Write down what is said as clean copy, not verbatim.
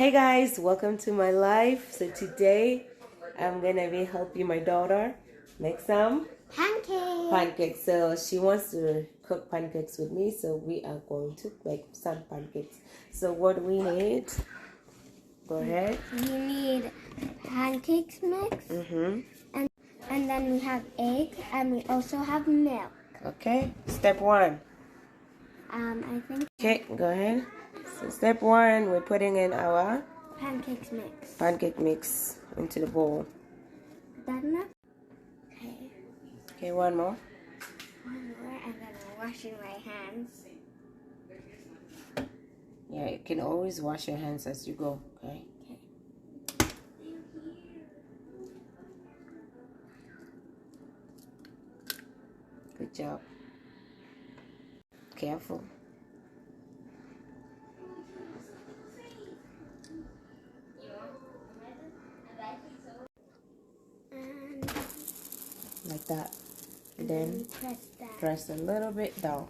Hey guys, welcome to my life. So today I'm gonna be helping my daughter make some pancakes. So she wants to cook pancakes with me, so we are going to make some pancakes. So what do we need? Go ahead. We need pancakes mix, and then we have egg, and we also have milk. Okay, step one. I think. Okay, go ahead. So step one, we're putting in our pancake mix into the bowl. Is that enough? Okay. Okay, one more. One more, and then I'm washing my hands. Yeah, you can always wash your hands as you go, okay? Good job. Careful. And like that. And then press that. press a little bit down.